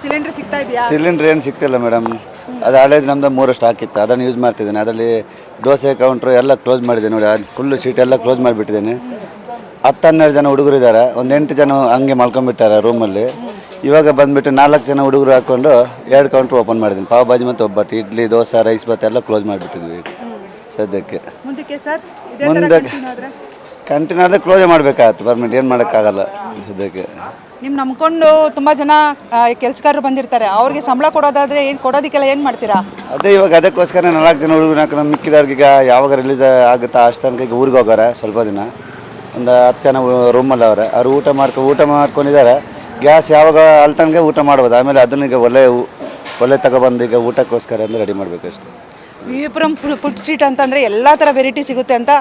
Cylinder ಸಿಗ್ತಾ ಇದೆಯಾ? Cylinder ಏನು ಸಿಗ್ತಿಲ್ಲ ಮೇಡಮ್. ಅದು ಹಳೇದು ನಮ್ಮದು 3 ಸ್ಟಾಕ್ ಇತ್ತು, ಅದನ್ನು ಯೂಸ್ ಮಾಡ್ತಿದ್ದೇನೆ. ಅದರಲ್ಲಿ ದೋಸೆ ಕೌಂಟ್ರು ಎಲ್ಲ ಕ್ಲೋಸ್ ಮಾಡಿದ್ದೇನೆ ನೋಡಿ. ಅದು ಫುಲ್ಲು ಶೀಟ್ ಎಲ್ಲ ಕ್ಲೋಸ್ ಮಾಡಿಬಿಟ್ಟಿದ್ದೇನೆ. 10-12 ಜನ ಹುಡುಗರು ಇದ್ದಾರೆ, ಒಂದು 8 ಜನ ಹಂಗೆ ಮಲ್ಕೊಂಡ್ಬಿಟ್ಟಾರೆ ರೂಮಲ್ಲಿ. ಇವಾಗ ಬಂದುಬಿಟ್ಟು 4 ಜನ ಹುಡುಗರು ಹಾಕ್ಕೊಂಡು 2 ಕೌಂಟ್ರ್ ಓಪನ್ ಮಾಡಿದ್ದೀನಿ. ಪಾವ್ ಭಾಜಿ ಮತ್ತು ಒಬ್ಬಟ್ಟು, ಇಡ್ಲಿ, ದೋಸೆ, ರೈಸ್ ಬಾತ್ ಎಲ್ಲ ಕ್ಲೋಸ್ ಮಾಡಿಬಿಟ್ಟಿದ್ವಿ ಸದ್ಯಕ್ಕೆ. ಮುಂದಕ್ಕೆ ಸರ್ ಮುಂದೆ ಕಂಟಿನ್ಯೂ ಆದರೆ ಕ್ಲೋಸೇ ಮಾಡಬೇಕಾಗತ್ತೆ ಪರ್ಮನೆಂಟ್, ಏನು ಮಾಡೋಕ್ಕಾಗಲ್ಲ ಸದ್ಯಕ್ಕೆ. ನಿಮ್ಮ ನಂಬ್ಕೊಂಡು ತುಂಬ ಜನ ಕೆಲಸಗಾರರು ಬಂದಿರ್ತಾರೆ, ಅವ್ರಿಗೆ ಸಂಬಳ ಕೊಡೋದಾದರೆ ಏನು ಕೊಡೋದಕ್ಕೆಲ್ಲ ಏನು ಮಾಡ್ತೀರಾ? ಅದೇ ಇವಾಗ ಅದಕ್ಕೋಸ್ಕರ 4 ಜನ ಹುಡುಗರು ಹಾಕೊಂಡು ಮಿಕ್ಕಿದವ್ರಿಗೆ ಈಗ ಯಾವಾಗ ರಿಲೀಸ್ ಆಗುತ್ತಾ ಅಷ್ಟು ತನಕ ಈಗ ಊರಿಗೆ ಹೋಗೋರೆ. ಸ್ವಲ್ಪ ದಿನ ಒಂದು 10 ಜನ ರೂಮಲ್ಲಿ ಅವರೆ, ಅವರು ಊಟ ಮಾಡ್ಕೊಂಡಿದ್ದಾರೆ. ಗ್ಯಾಸ್ ಯಾವಾಗ ಅಲ್ಲಿ ತನಕ ಊಟ ಮಾಡ್ಬೋದು, ಆಮೇಲೆ ಅದನ್ನ ಈಗ ಒಲೆ ತಗೊಬಂದು ಈಗ ಊಟಕ್ಕೋಸ್ಕರ ಎಲ್ಲ ರೆಡಿ ಮಾಡಬೇಕಷ್ಟೆ. ವಿವಿಪುರಂ ಫುಡ್ ಸ್ಟ್ರೀಟ್ ಅಂತಂದರೆ ಎಲ್ಲ ಥರ ವೆರೈಟಿ ಸಿಗುತ್ತೆ ಅಂತ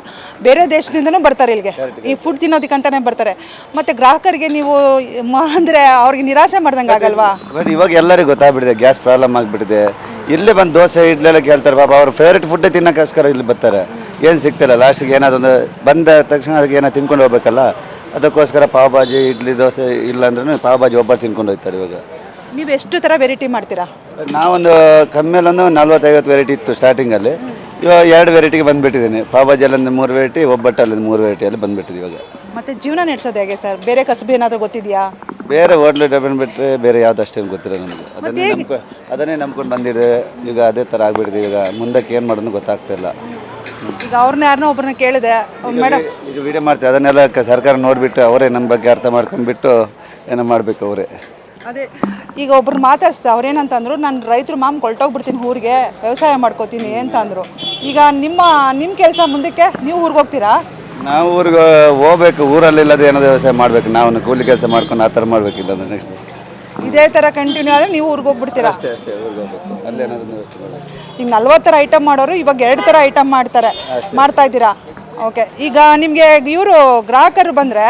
ಬೇರೆ ದೇಶದಿಂದನೂ ಬರ್ತಾರೆ ಇಲ್ಲಿಗೆ, ಈ ಫುಡ್ ತಿನ್ನೋದಕ್ಕಂತಾನೆ ಬರ್ತಾರೆ. ಮತ್ತು ಗ್ರಾಹಕರಿಗೆ ನೀವು ಅಂದರೆ ಅವ್ರಿಗೆ ನಿರಾಸೆ ಮಾಡ್ದಂಗೆ ಆಗಲ್ವಾ? ಬಟ್ ಇವಾಗ ಎಲ್ಲರಿಗೂ ಗೊತ್ತಾಗ್ಬಿಟ್ಟಿದೆ ಗ್ಯಾಸ್ ಪ್ರಾಬ್ಲಮ್ ಆಗಿಬಿಟ್ಟಿದೆ. ಇಲ್ಲೇ ಬಂದು ದೋಸೆ ಇಡ್ಲೆಲ್ಲ ಕೇಳ್ತಾರೆ ಪಾಪ, ಅವ್ರ ಫೇವ್ರೇಟ್ ಫುಡ್ಡೇ ತಿನ್ನೋಕ್ಕೋಸ್ಕರ ಇಲ್ಲಿ ಬರ್ತಾರೆ. ಏನು ಸಿಗ್ತಿಲ್ಲ, ಲಾಸ್ಟಿಗೆ ಏನಾದೊಂದು ಬಂದ ತಕ್ಷಣ ಅದಕ್ಕೆ ಏನೋ ತಿನ್ಕೊಂಡು ಹೋಗ್ಬೇಕಲ್ಲ, ಅದಕ್ಕೋಸ್ಕರ ಪಾವ್ ಭಾಜಿ ಇಡ್ಲಿ ದೋಸೆ ಇಲ್ಲ ಅಂದ್ರೂ ಪಾವ್ ಭಾಜಿ ಒಬ್ಬರು ತಿನ್ಕೊಂಡು ಹೋಗ್ತಾರೆ. ಇವಾಗ ನೀವು ಎಷ್ಟು ಥರ ವೆರೈಟಿ ಮಾಡ್ತೀರಾ? ನಾವೊಂದು ಕಮ್ಮಿಯಲ್ಲೊಂದು 40-50 ವೆರೈಟಿ ಇತ್ತು ಸ್ಟಾರ್ಟಿಂಗಲ್ಲಿ. ಇವಾಗ 2 ವೆರೈಟಿಗೆ ಬಂದುಬಿಟ್ಟಿದ್ದೀನಿ. ಪಾವ್ ಭಾಜಿಯಲ್ಲೊಂದು 3 ವೆರೈಟಿ, ಒಬ್ಬಟ್ಟಲ್ಲಿ 3 ವೆರೈಟಿಯಲ್ಲಿ ಬಂದುಬಿಟ್ಟಿದೆ ಇವಾಗ. ಮತ್ತು ಜೀವನ ನಡೆಸೋದು ಹೇಗೆ ಸರ್? ಬೇರೆ ಕಸಬು ಏನಾದರೂ ಗೊತ್ತಿದೆಯಾ? ಬೇರೆ ಹೋಟ್ಲು ಡಬ್ಬನ್ ಬಿಟ್ಟರೆ ಬೇರೆ ಯಾವ್ದು ಅಷ್ಟೇನು ಗೊತ್ತಿಲ್ಲ ನನಗೆ. ಅದನ್ನೇ ನಂಬ್ಕೊಂಡು ಬಂದಿದೆ. ಈಗ ಅದೇ ಥರ ಆಗಿಬಿಟ್ಟಿದೆ. ಈಗ ಮುಂದಕ್ಕೆ ಏನು ಮಾಡೋದು ಗೊತ್ತಾಗ್ತಿಲ್ಲ. ಈಗ ಅವ್ರನ್ನ ಯಾರನ್ನೋ ಒಬ್ಬರನ್ನ ಕೇಳಿದೆ ಮೇಡಮ್, ಈಗ ವಿಡಿಯೋ ಮಾಡ್ತೀವಿ, ಅದನ್ನೆಲ್ಲ ಸರ್ಕಾರ ನೋಡಿಬಿಟ್ಟು ಅವರೇ ನಮ್ಮ ಬಗ್ಗೆ ಅರ್ಥ ಮಾಡ್ಕೊಂಡ್ಬಿಟ್ಟು ಏನೋ ಮಾಡಬೇಕು ಅವರೇ. ಅದೇ ಈಗ ಒಬ್ರು ಮಾತಾಡ್ಸ್ದೆ, ಅವ್ರೇನಂತಂದ್ರು, ನಾನು ರೈತರು ಹೊಲ್ಟೋಗ್ಬಿಡ್ತೀನಿ ಊರಿಗೆ, ವ್ಯವಸಾಯ ಮಾಡ್ಕೋತೀನಿ ಅಂತ ಅಂದರು. ಈಗ ನಿಮ್ಮ ಕೆಲಸ ಮುಂದಕ್ಕೆ ನೀವು ಊರಿಗೆ ಹೋಗ್ತೀರಾ? ನಾವು ಊರಿಗೆ ಹೋಗ್ಬೇಕು, ಊರಲ್ಲಿಲ್ಲದೆ ಏನಾದ್ರು ವ್ಯವಸಾಯ ಮಾಡಬೇಕು. ನಾವು ಕೂಲಿ ಕೆಲಸ ಮಾಡ್ಕೊಂಡು ಆ ಥರ ಮಾಡಬೇಕಿಲ್ಲ. ನೆಕ್ಸ್ಟ್ ಇದೇ ಥರ ಕಂಟಿನ್ಯೂ ಆದರೆ ನೀವು ಊರಿಗೆ ಹೋಗ್ಬಿಡ್ತೀರಾ? ಅಷ್ಟೇ ಊರಿಗೆ ಹೋಗ್ಬೇಕು, ಅಲ್ಲೇನಾದ್ರು ವ್ಯವಸ್ಥೆ ಮಾಡಬೇಕು. ಈಗ 40 ಥರ ಐಟಮ್ ಮಾಡೋರು ಇವಾಗ 2 ಥರ ಐಟಮ್ ಮಾಡ್ತಾ ಇದ್ದೀರಾ. ಓಕೆ, ಈಗ ನಿಮಗೆ ಇವರು ಗ್ರಾಹಕರು ಬಂದರೆ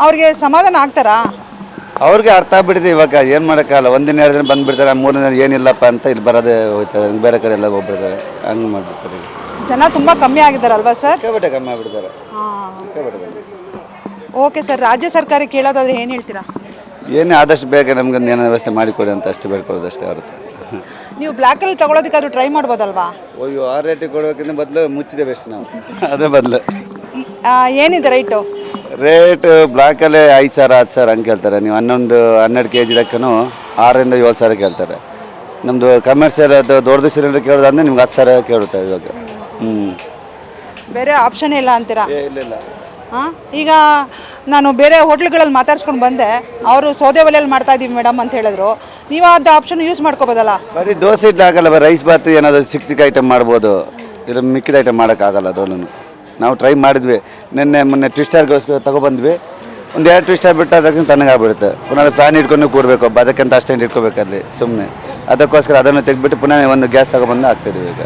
ಅವ್ರಿಗೆ ಸಮಾಧಾನ ಆಗ್ತಾರಾ? ಅವ್ರಿಗೆ ಅರ್ಥ ಆಗ್ಬಿಟ್ಟಿದೆ. ಇವಾಗ ಏನು ಮಾಡೋಕ್ಕಾಗಲ್ಲ. 1 ದಿನ 2 ದಿನ ಬಂದುಬಿಡ್ತಾರೆ, 3 ದಿನ ಏನಿಲ್ಲಪ್ಪ ಅಂತ ಇಲ್ಲಿ ಬರೋದೇ ಹೋಗ್ತಾರೆ, ಬೇರೆ ಕಡೆ ಎಲ್ಲ ಹೋಗ್ಬಿಡ್ತಾರೆ, ಹಂಗೆ ಮಾಡಿಬಿಡ್ತಾರೆ. ಜನ ತುಂಬ ಕಮ್ಮಿ ಆಗಿದ್ದಾರಲ್ವಾ ಸರ್? ಸಿಕ್ಕಾಪಟ್ಟೆ ಕಮ್ಮಿ ಆಗಿಬಿಡ್ತಾರೆ. ಓಕೆ ಸರ್, ರಾಜ್ಯ ಸರ್ಕಾರ ಕೇಳೋದಾದ್ರೆ ಏನು ಹೇಳ್ತೀರಾ? ಏನು ಆದಷ್ಟು ಬೇಗ ನಮ್ಗೊಂದು ಏನೋ ವ್ಯವಸ್ಥೆ ಮಾಡಿಕೊಡಿ ಅಂತ ಅಷ್ಟೇ ಬೇಡ್ಕೊಳ್ಳೋದು ಅಷ್ಟೇ ಹೊರತು. ನೀವು ಬ್ಲ್ಯಾಕಲ್ಲಿ ತೊಗೊಳೋದಕ್ಕಾದ್ರೂ ಟ್ರೈ ಮಾಡ್ಬೋದಲ್ವಾ? ಅಯ್ಯೋ, ಆ ರೇಟಿಗೆ ಕೊಡೋಕ್ಕಿಂತ ಬದಲು ಮುಚ್ಚಿದೆ ಬೆಸ್ಟ್ ನಾವು. ಅದೇ ಬದಲು ಏನಿದೆ ರೈಟು? ರೇಟ್ ಬ್ಲ್ಯಾಕಲ್ಲೇ 5,000 10,000 ಹಂಗೆ ಕೇಳ್ತಾರೆ. ನೀವು 12 kg ಲೆಕ್ಕೂ 6,000-7,000 ಕೇಳ್ತಾರೆ. ನಮ್ಮದು ಕಮರ್ಷಿಯಲ್ ಅದು ದೊಡ್ಡದು ಸಿಲಿಂಡರ್ ಕೇಳೋದಾದ್ರೆ ನಿಮ್ಗೆ 10,000 ಕೇಳುತ್ತೆ ಇವಾಗ. ಬೇರೆ ಆಪ್ಷನ್ ಇಲ್ಲ ಅಂತೀರಾ? ಇಲ್ಲ. ಹಾಂ, ಈಗ ನಾನು ಬೇರೆ ಹೋಟ್ಲುಗಳಲ್ಲಿ ಮಾತಾಡ್ಸ್ಕೊಂಡು ಬಂದೆ, ಅವರು ಸೌದೆ ಒಲೆಯಲ್ಲಿ ಮಾಡ್ತಾ ಇದ್ದೀವಿ ಮೇಡಮ್ ಅಂತ ಹೇಳಿದ್ರು. ನೀವು ಅದು ಆಪ್ಷನ್ ಯೂಸ್ ಮಾಡ್ಕೋಬೋದಲ್ಲ? ಬರೀ ದೋಸೆ ಇಡ್ಲಿ ಆಗಲ್ಲ, ರೈಸ್ ಬಾತ್ ಏನಾದರೂ ಚಿಕ್ಕ ಐಟಮ್ ಮಾಡ್ಬೋದು. ಇಲ್ಲ ಮಿಕ್ಕಿದ ಐಟಮ್ ಮಾಡೋಕ್ಕಾಗಲ್ಲ. ಅದರಲ್ಲೂ ನಾವು ಟ್ರೈ ಮಾಡಿದ್ವಿ. ಮೊನ್ನೆ ಟ್ವಿಸ್ಟರ್ಗೋಸ್ಕರ ತೊಗೊಬಂದ್ವಿ. ಒಂದು 2 ಟ್ವಿಸ್ಟರ್ ಬಿಟ್ಟು ಅದಕ್ಕೆ ತಣ್ಣಗಾಗ್ಬಿಡುತ್ತೆ. ಪುನಃ ಫ್ಯಾನ್ ಇಟ್ಕೊಂಡು ಕೂರಬೇಕು, ಅದಕ್ಕಿಂತ ಅಷ್ಟೇನು ಇಟ್ಕೋಬೇಕಲ್ಲಿ ಸುಮ್ಮನೆ. ಅದಕ್ಕೋಸ್ಕರ ಅದನ್ನು ತೆಗೆದ್ಬಿಟ್ಟು ಪುನಃ ಒಂದು ಗ್ಯಾಸ್ ತೊಗೊಬಂದು ಹಾಕ್ತಿದ್ವಿ ಈಗ.